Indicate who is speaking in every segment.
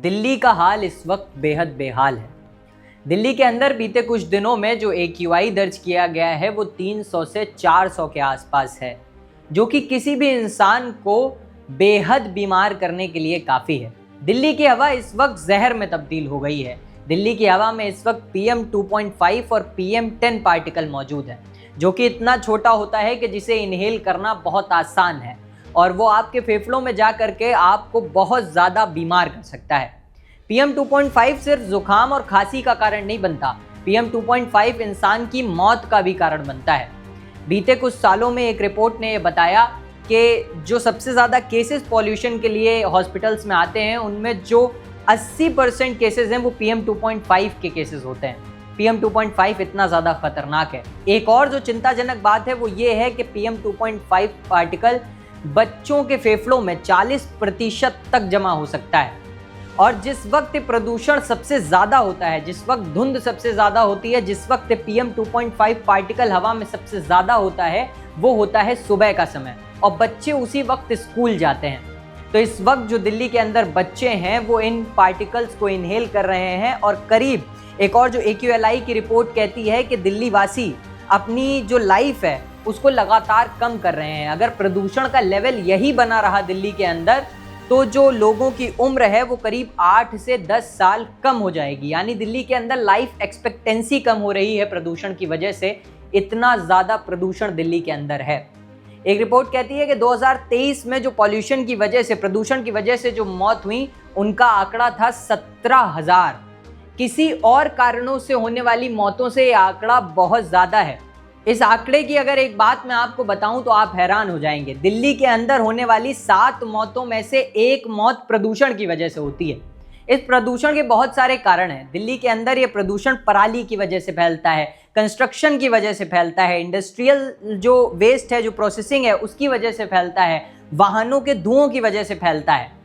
Speaker 1: दिल्ली का हाल इस वक्त बेहद बेहाल है। दिल्ली के अंदर बीते कुछ दिनों में जो AQI दर्ज किया गया है वो 300 से 400 के आसपास है, जो कि किसी भी इंसान को बेहद बीमार करने के लिए काफ़ी है। दिल्ली की हवा इस वक्त जहर में तब्दील हो गई है। दिल्ली की हवा में इस वक्त PM 2.5 और PM 10 पार्टिकल मौजूद है, जो कि इतना छोटा होता है कि जिसे इनहेल करना बहुत आसान है और वो आपके फेफड़ों में जा करके आपको बहुत ज़्यादा बीमार कर सकता है। PM 2.5 सिर्फ जुकाम और खांसी का कारण नहीं बनता, PM 2.5 इंसान की मौत का भी कारण बनता है। बीते कुछ सालों में एक रिपोर्ट ने ये बताया कि जो सबसे ज़्यादा केसेस पॉल्यूशन के लिए हॉस्पिटल्स में आते हैं, उनमें जो 80% केसेस हैं वो PM 2.5 के केसेस होते हैं। PM 2.5 इतना ज़्यादा खतरनाक है। एक और जो चिंताजनक बात है वो ये है कि PM 2.5 पार्टिकल बच्चों के फेफड़ों में 40% तक जमा हो सकता है। और जिस वक्त प्रदूषण सबसे ज़्यादा होता है, जिस वक्त धुंध सबसे ज़्यादा होती है, जिस वक्त PM 2.5 पार्टिकल हवा में सबसे ज़्यादा होता है, वो होता है सुबह का समय, और बच्चे उसी वक्त स्कूल जाते हैं। तो इस वक्त जो दिल्ली के अंदर बच्चे हैं वो इन पार्टिकल्स को इनहेल कर रहे हैं, और करीब एक और जो AQLI की रिपोर्ट कहती है कि दिल्ली वासी अपनी जो लाइफ है उसको लगातार कम कर रहे हैं। अगर प्रदूषण का लेवल यही बना रहा दिल्ली के अंदर, तो जो लोगों की उम्र है वो करीब 8 से 10 साल कम हो जाएगी। यानी दिल्ली के अंदर लाइफ एक्सपेक्टेंसी कम हो रही है प्रदूषण की वजह से। इतना ज़्यादा प्रदूषण दिल्ली के अंदर है। एक रिपोर्ट कहती है कि 2023 में जो पॉल्यूशन की वजह से, प्रदूषण की वजह से जो मौत हुई, उनका आंकड़ा था 17,000। किसी और कारणों से होने वाली मौतों से ये आंकड़ा बहुत ज़्यादा है। इस आंकड़े की अगर एक बात मैं आपको बताऊं तो आप हैरान हो जाएंगे। दिल्ली के अंदर होने वाली 7 मौतों में से 1 मौत प्रदूषण की वजह से होती है। इस प्रदूषण के बहुत सारे कारण हैं। दिल्ली के अंदर ये प्रदूषण पराली की वजह से फैलता है, कंस्ट्रक्शन की वजह से फैलता है, इंडस्ट्रियल जो वेस्ट है, जो प्रोसेसिंग है, उसकी वजह से फैलता है, वाहनों के धुओं की वजह से फैलता है।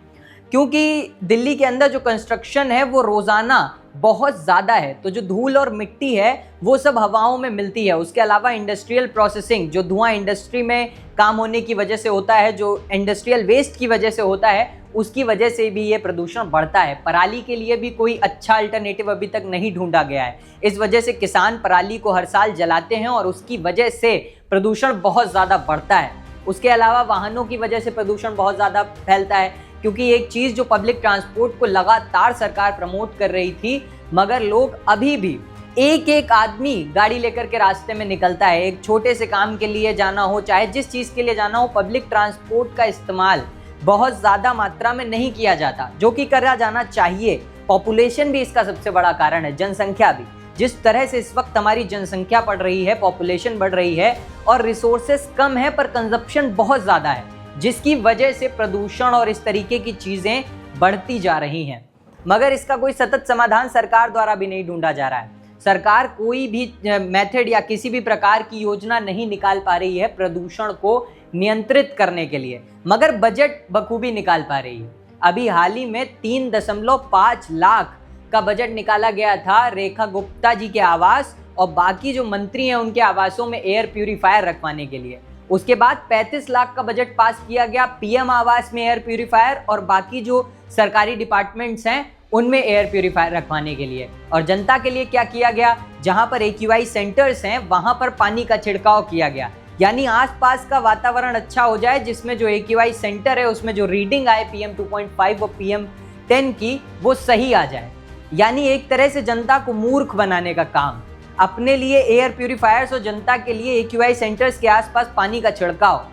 Speaker 1: क्योंकि दिल्ली के अंदर जो कंस्ट्रक्शन है वो रोज़ाना बहुत ज़्यादा है, तो जो धूल और मिट्टी है वो सब हवाओं में मिलती है। उसके अलावा इंडस्ट्रियल प्रोसेसिंग, जो धुआं इंडस्ट्री में काम होने की वजह से होता है, जो इंडस्ट्रियल वेस्ट की वजह से होता है, उसकी वजह से भी ये प्रदूषण बढ़ता है। पराली के लिए भी कोई अच्छा अल्टरनेटिव अभी तक नहीं ढूंढा गया है। इस वजह से किसान पराली को हर साल जलाते हैं और उसकी वजह से प्रदूषण बहुत ज़्यादा बढ़ता है। उसके अलावा वाहनों की वजह से प्रदूषण बहुत ज़्यादा फैलता है, क्योंकि एक चीज़ जो पब्लिक ट्रांसपोर्ट को लगातार सरकार प्रमोट कर रही थी, मगर लोग अभी भी एक आदमी गाड़ी लेकर के रास्ते में निकलता है। एक छोटे से काम के लिए जाना हो, चाहे जिस चीज़ के लिए जाना हो, पब्लिक ट्रांसपोर्ट का इस्तेमाल बहुत ज़्यादा मात्रा में नहीं किया जाता, जो कि करा जाना चाहिए। पॉपुलेशन भी इसका सबसे बड़ा कारण है, जनसंख्या भी। जिस तरह से इस वक्त हमारी जनसंख्या बढ़ रही है, पॉपुलेशन बढ़ रही है और रिसोर्सेस कम है पर कंजप्शन बहुत ज़्यादा है, जिसकी वजह से प्रदूषण और इस तरीके की चीज़ें बढ़ती जा रही हैं। मगर इसका कोई सतत समाधान सरकार द्वारा भी नहीं ढूंढा जा रहा है। सरकार कोई भी मेथड या किसी भी प्रकार की योजना नहीं निकाल पा रही है प्रदूषण को नियंत्रित करने के लिए, मगर बजट बखूबी निकाल पा रही है। अभी हाल ही में 3.5 लाख का बजट निकाला गया था रेखा गुप्ता जी के आवास और बाकी जो मंत्री हैं उनके आवासों में एयर प्यूरीफायर रखवाने के लिए। उसके बाद 35 लाख का बजट पास किया गया PM आवास में एयर प्यूरीफायर और बाकी जो सरकारी डिपार्टमेंट्स हैं उनमें एयर प्यूरीफायर रखवाने के लिए। और जनता के लिए क्या किया गया? जहां पर AQI सेंटर्स हैं वहां पर पानी का छिड़काव किया गया, यानी आसपास का वातावरण अच्छा हो जाए, जिसमें जो AQI सेंटर है उसमें जो रीडिंग आए PM 2.5 और PM 10 की, वो सही आ जाए। यानी एक तरह से जनता को मूर्ख बनाने का काम। अपने लिए एयर प्यूरीफायर्स और जनता के लिए AQI सेंटर्स के आसपास पानी का छिड़काव,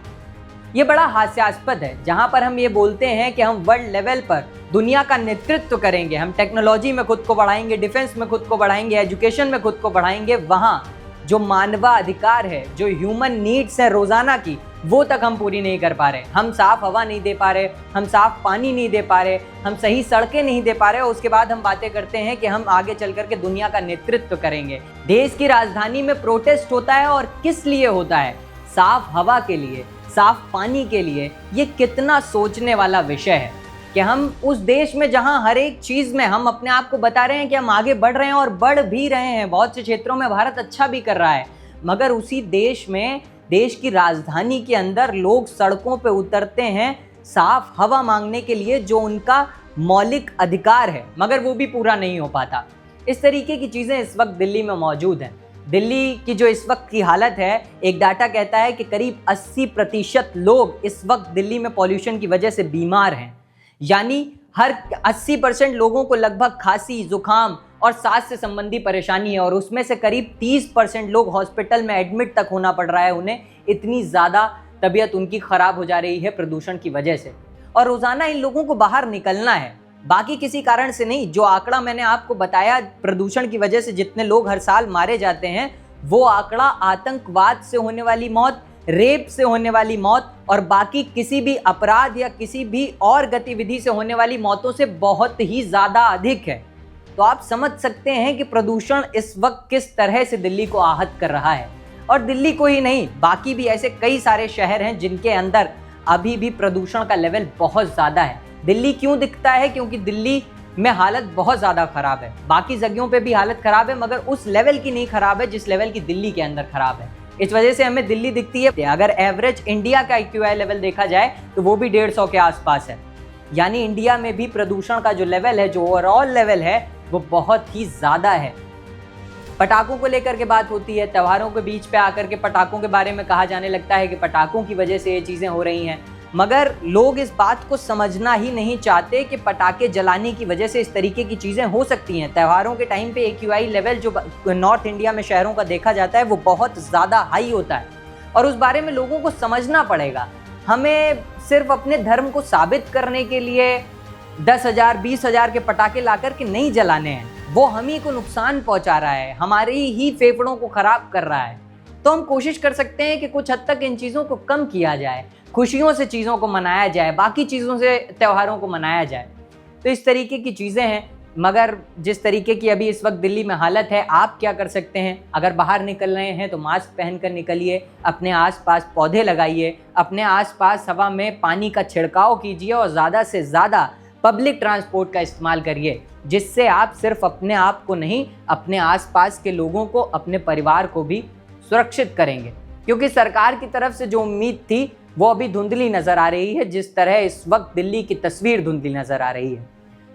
Speaker 1: ये बड़ा हास्यास्पद है। जहां पर हम ये बोलते हैं कि हम वर्ल्ड लेवल पर दुनिया का नेतृत्व करेंगे, हम टेक्नोलॉजी में खुद को बढ़ाएंगे, डिफेंस में खुद को बढ़ाएंगे, एजुकेशन में खुद को बढ़ाएंगे, वहां जो मानवाधिकार है, जो ह्यूमन नीड्स है रोजाना की, वो तक हम पूरी नहीं कर पा रहे। हम साफ हवा नहीं दे पा रहे, हम साफ पानी नहीं दे पा रहे, हम सही सड़कें नहीं दे पा रहे, और उसके बाद हम बातें करते हैं कि हम आगे चल करके दुनिया का नेतृत्व करेंगे। देश की राजधानी में प्रोटेस्ट होता है और किस लिए होता है? साफ हवा के लिए, साफ पानी के लिए। ये कितना सोचने वाला विषय है कि हम उस देश में जहां हर एक चीज़ में हम अपने आप को बता रहे हैं कि हम आगे बढ़ रहे हैं और बढ़ भी रहे हैं, बहुत से क्षेत्रों में भारत अच्छा भी कर रहा है, मगर उसी देश में, देश की राजधानी के अंदर लोग सड़कों पे उतरते हैं साफ हवा मांगने के लिए, जो उनका मौलिक अधिकार है, मगर वो भी पूरा नहीं हो पाता। इस तरीके की चीज़ें इस वक्त दिल्ली में मौजूद हैं। दिल्ली की जो इस वक्त की हालत है, एक डाटा कहता है कि करीब 80% लोग इस वक्त दिल्ली में पॉल्यूशन की वजह से बीमार हैं। यानी हर 80% लोगों को लगभग खांसी, जुकाम और सांस से संबंधी परेशानी है, और उसमें से करीब 30% लोग हॉस्पिटल में एडमिट तक होना पड़ रहा है उन्हें। इतनी ज़्यादा तबीयत उनकी ख़राब हो जा रही है प्रदूषण की वजह से। और रोज़ाना इन लोगों को बाहर निकलना है, बाकी किसी कारण से नहीं। जो आंकड़ा मैंने आपको बताया, प्रदूषण की वजह से जितने लोग हर साल मारे जाते हैं, वो आंकड़ा आतंकवाद से होने वाली मौत, रेप से होने वाली मौत और बाकी किसी भी अपराध या किसी भी और गतिविधि से होने वाली मौतों से बहुत ही ज़्यादा अधिक है। तो आप समझ सकते हैं कि प्रदूषण इस वक्त किस तरह से दिल्ली को आहत कर रहा है। और दिल्ली को ही नहीं, बाकी भी ऐसे कई सारे शहर हैं जिनके अंदर अभी भी प्रदूषण का लेवल बहुत ज़्यादा है। दिल्ली क्यों दिखता है? क्योंकि दिल्ली में हालत बहुत ज़्यादा ख़राब है। बाकी जगहों पे भी हालत ख़राब है, मगर उस लेवल की नहीं ख़राब है जिस लेवल की दिल्ली के अंदर ख़राब है। इस वजह से हमें दिल्ली दिखती है। अगर एवरेज इंडिया का AQI लेवल देखा जाए तो वो भी 150 के आसपास है। यानी इंडिया में भी प्रदूषण का जो लेवल है, जो ओवरऑल लेवल है, वो बहुत ही ज़्यादा है। पटाखों को लेकर के बात होती है, त्योहारों के बीच पे आकर के पटाखों के बारे में कहा जाने लगता है कि पटाखों की वजह से ये चीज़ें हो रही हैं, मगर लोग इस बात को समझना ही नहीं चाहते कि पटाखे जलाने की वजह से इस तरीके की चीज़ें हो सकती हैं। त्योहारों के टाइम पे AQI लेवल जो नॉर्थ इंडिया में शहरों का देखा जाता है, वो बहुत ज़्यादा हाई होता है, और उस बारे में लोगों को समझना पड़ेगा। हमें सिर्फ अपने धर्म को साबित करने के लिए 10,000 20,000 के पटाखे ला कर के नहीं जलाने हैं। वो हम ही को नुकसान पहुंचा रहा है, हमारे ही फेफड़ों को खराब कर रहा है। तो हम कोशिश कर सकते हैं कि कुछ हद तक इन चीज़ों को कम किया जाए, खुशियों से चीज़ों को मनाया जाए, बाकी चीज़ों से त्योहारों को मनाया जाए। तो इस तरीके की चीज़ें हैं। मगर जिस तरीके की अभी इस वक्त दिल्ली में हालत है, आप क्या कर सकते हैं? अगर बाहर निकल रहे हैं तो मास्क पहनकर निकलिए, अपने आसपास पौधे लगाइए, अपने आसपास हवा में पानी का छिड़काव कीजिए और ज़्यादा से ज़्यादा पब्लिक ट्रांसपोर्ट का इस्तेमाल करिए, जिससे आप सिर्फ अपने आप को नहीं, अपने आसपास के लोगों को, अपने परिवार को भी सुरक्षित करेंगे। क्योंकि सरकार की तरफ से जो उम्मीद थी वो अभी धुंधली नज़र आ रही है, जिस तरह इस वक्त दिल्ली की तस्वीर धुंधली नज़र आ रही है।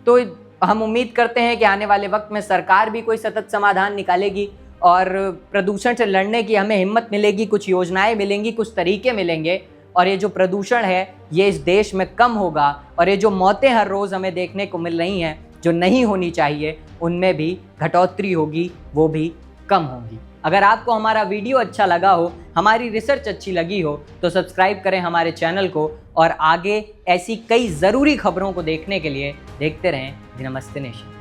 Speaker 1: तो हम उम्मीद करते हैं कि आने वाले वक्त में सरकार भी कोई सतत समाधान निकालेगी और प्रदूषण से लड़ने की हमें हिम्मत मिलेगी, कुछ योजनाएं मिलेंगी, कुछ तरीके मिलेंगे, और ये जो प्रदूषण है ये इस देश में कम होगा, और ये जो मौतें हर रोज़ हमें देखने को मिल रही हैं जो नहीं होनी चाहिए, उनमें भी घटोतरी होगी, वो भी कम होगी। अगर आपको हमारा वीडियो अच्छा लगा हो, हमारी रिसर्च अच्छी लगी हो, तो सब्सक्राइब करें हमारे चैनल को, और आगे ऐसी कई ज़रूरी खबरों को देखने के लिए देखते रहें दी नमस्ते नेशन।